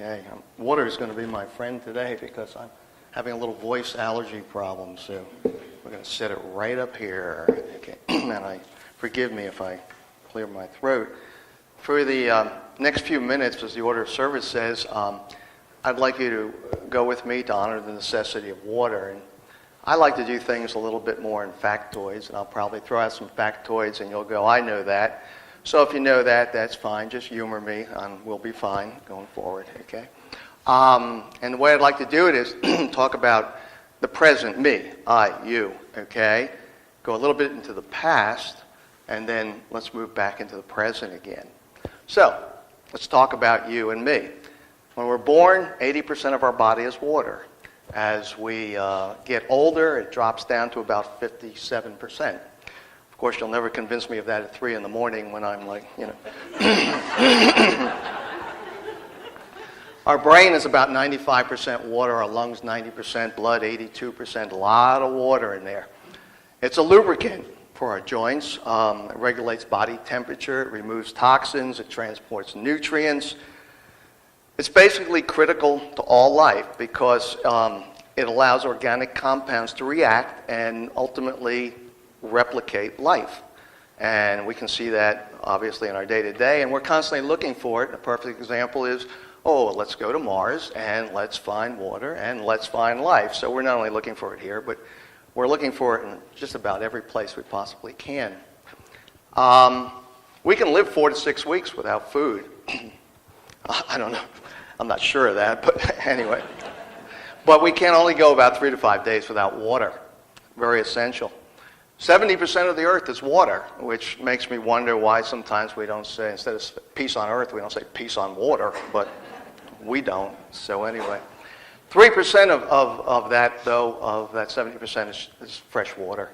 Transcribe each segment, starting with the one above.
Okay, water is going to be my friend today because I'm having a little voice allergy problem, so we're going to set it right up here. Okay. And forgive me if I clear my throat. For the next few minutes, as the order of service says, I'd like you to go with me to honor the necessity of water. And I like to do things a little bit more in factoids, and I'll probably throw out some factoids, and you'll go, I know that. So if you know that, that's fine. Just humor me, and we'll be fine going forward, okay? And the way I'd like to do it is talk about the present, me, I, you, okay? Go a little bit into the past, and then let's move back into the present again. So let's talk about you and me. When we're born, 80% of our body is water. As we get older, it drops down to about 57%. Of course, you'll never convince me of that at 3 in the morning when I'm like, you know. Our brain is about 95% water, our lungs 90%, blood 82%, a lot of water in there. It's a lubricant for our joints. It regulates body temperature, it removes toxins, it transports nutrients. It's basically critical to all life because it allows organic compounds to react and ultimately replicate life. And we can see that obviously in our day-to-day, and we're constantly looking for it. A perfect example is, let's go to Mars and let's find water and let's find life. So we're not only looking for it here, but we're looking for it in just about every place we possibly can. We can live 4 to 6 weeks without food. I don't know. I'm not sure of that, but anyway. But we can only go about 3 to 5 days without water. Very essential. 70% of the earth is water, which makes me wonder why sometimes we don't say, instead of peace on earth, we don't say peace on water, but we don't. So anyway, 3% of that, though, of that 70% is fresh water.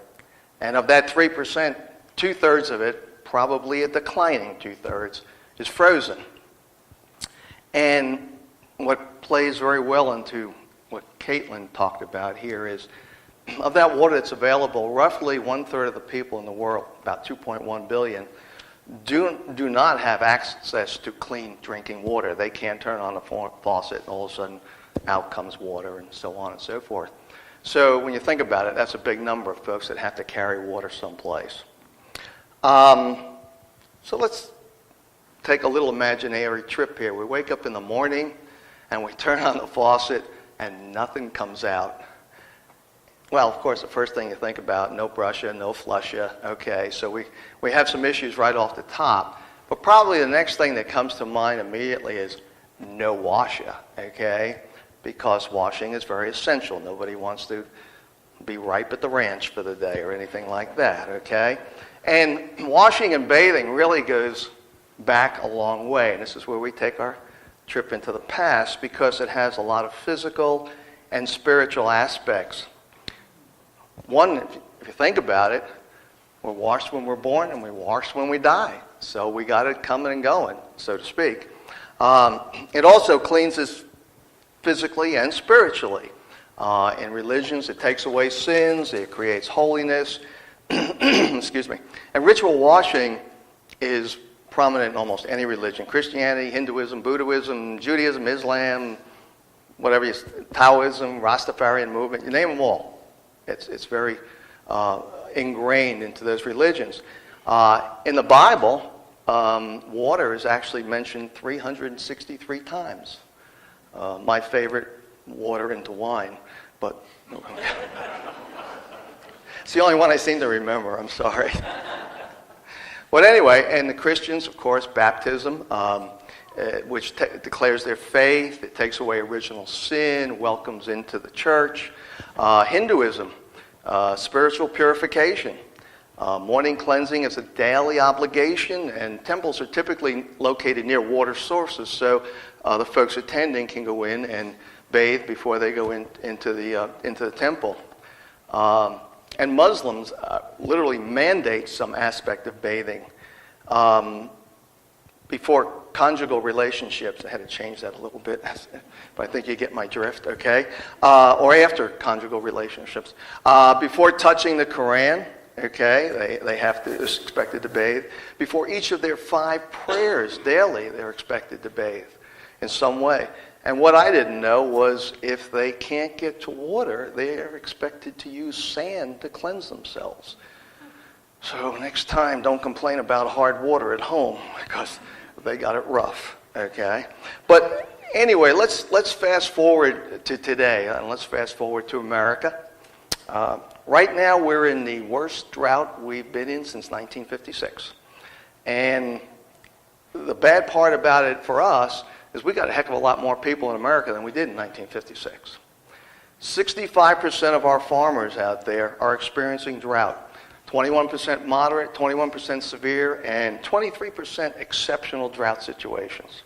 And of that 3%, 2/3 of it, probably a declining 2/3, is frozen. And what plays very well into what Caitlin talked about here is, of that water that's available, roughly 1/3 of the people in the world, about 2.1 billion, do not have access to clean drinking water. They can't turn on the faucet and all of a sudden out comes water and so on and so forth. So when you think about it, that's a big number of folks that have to carry water someplace. So let's take a little imaginary trip here. We wake up in the morning and we turn on the faucet and nothing comes out. Well, of course, the first thing you think about, no brush ya, no flush ya. Okay, so we have some issues right off the top. But probably the next thing that comes to mind immediately is no wash ya, okay? Because washing is very essential. Nobody wants to be ripe at the ranch for the day or anything like that, okay? And washing and bathing really goes back a long way. And this is where we take our trip into the past because it has a lot of physical and spiritual aspects. One, if you think about it, we're washed when we're born and we're washed when we die. So we got it coming and going, so to speak. It also cleans us physically and spiritually. In religions, it takes away sins, it creates holiness. Excuse me. And ritual washing is prominent in almost any religion. Christianity, Hinduism, Buddhism, Judaism, Islam, whatever, Taoism, Rastafarian movement, you name them all. It's very ingrained into those religions. In the Bible, water is actually mentioned 363 times. My favorite, water into wine, but it's the only one I seem to remember, I'm sorry. But anyway, and the Christians, of course, baptism, which declares their faith, it takes away original sin, welcomes into the church. Hinduism, spiritual purification. Morning cleansing is a daily obligation, and temples are typically located near water sources, so the folks attending can go in and bathe before they go into the temple. And Muslims literally mandate some aspect of bathing. Before conjugal relationships, I had to change that a little bit, but I think you get my drift, okay? Or after conjugal relationships. Before touching the Quran, okay, they have to, they're expected to bathe. Before each of their 5 prayers daily, they're expected to bathe in some way. And what I didn't know was if they can't get to water, they are expected to use sand to cleanse themselves. So next time, don't complain about hard water at home because they got it rough, okay? But anyway, let's fast forward to today, and let's fast forward to America. Right now, we're in the worst drought we've been in since 1956. And the bad part about it for us is we got a heck of a lot more people in America than we did in 1956. 65% of our farmers out there are experiencing drought. 21% moderate, 21% severe, and 23% exceptional drought situations.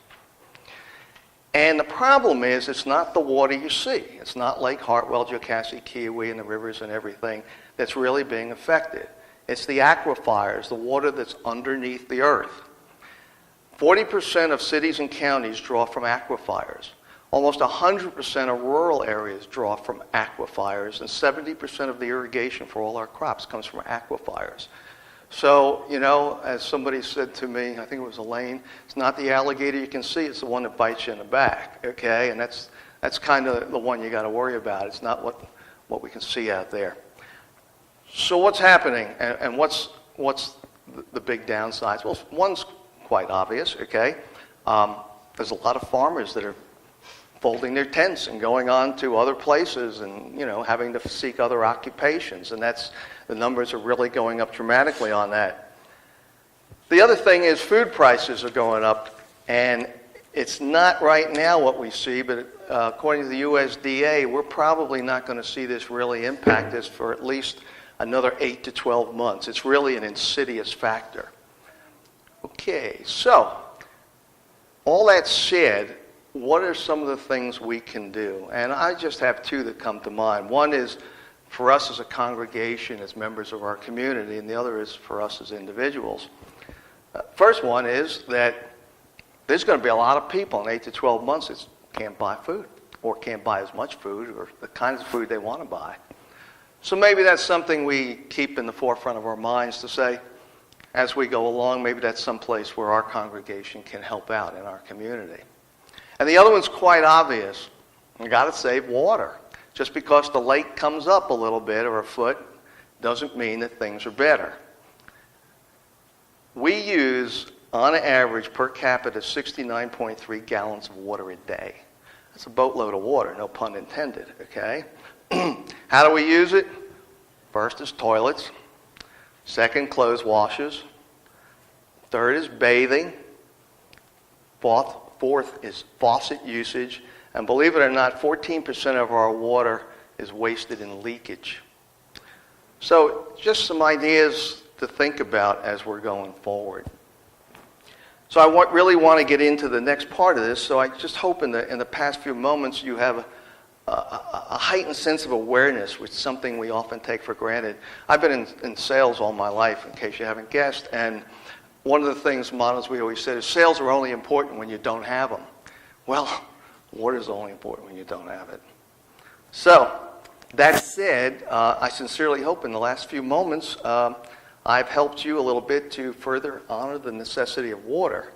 And the problem is it's not the water you see. It's not Lake Hartwell, Jocassee, Kiowee, and the rivers and everything that's really being affected. It's the aquifers, the water that's underneath the earth. 40% of cities and counties draw from aquifers. Almost 100% of rural areas draw from aquifers, and 70% of the irrigation for all our crops comes from aquifers. So, you know, as somebody said to me, I think it was Elaine, it's not the alligator you can see, it's the one that bites you in the back, okay? And that's kind of the one you got to worry about. It's not what we can see out there. So what's happening, and what's the big downsides? Well, one's quite obvious, okay? There's a lot of farmers that are folding their tents and going on to other places and, you know, having to seek other occupations. And the numbers are really going up dramatically on that. The other thing is food prices are going up. And it's not right now what we see, but according to the USDA, we're probably not going to see this really impact us for at least another 8 to 12 months. It's really an insidious factor. Okay, so all that said, what are some of the things we can do? And I just have two that come to mind. One is for us as a congregation, as members of our community, and the other is for us as individuals. First one is that there's going to be a lot of people in 8 to 12 months that can't buy food or can't buy as much food or the kinds of food they want to buy. So maybe that's something we keep in the forefront of our minds to say, as we go along, maybe that's someplace where our congregation can help out in our community. And the other one's quite obvious. We've got to save water. Just because the lake comes up a little bit or a foot doesn't mean that things are better. We use, on average, per capita, 69.3 gallons of water a day. That's a boatload of water, no pun intended, okay? How do we use it? First is toilets. Second, clothes washes. Third is bathing. Fourth is faucet usage. And believe it or not, 14% of our water is wasted in leakage. So just some ideas to think about as we're going forward. So I really want to get into the next part of this, so I just hope in the past few moments you have a heightened sense of awareness, which is something we often take for granted. I've been in sales all my life, in case you haven't guessed, and one of the things, mottos we always said is sales are only important when you don't have them. Well, water is only important when you don't have it. So, that said, I sincerely hope in the last few moments I've helped you a little bit to further honor the necessity of water,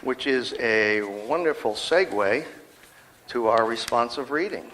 which is a wonderful segue to our responsive reading.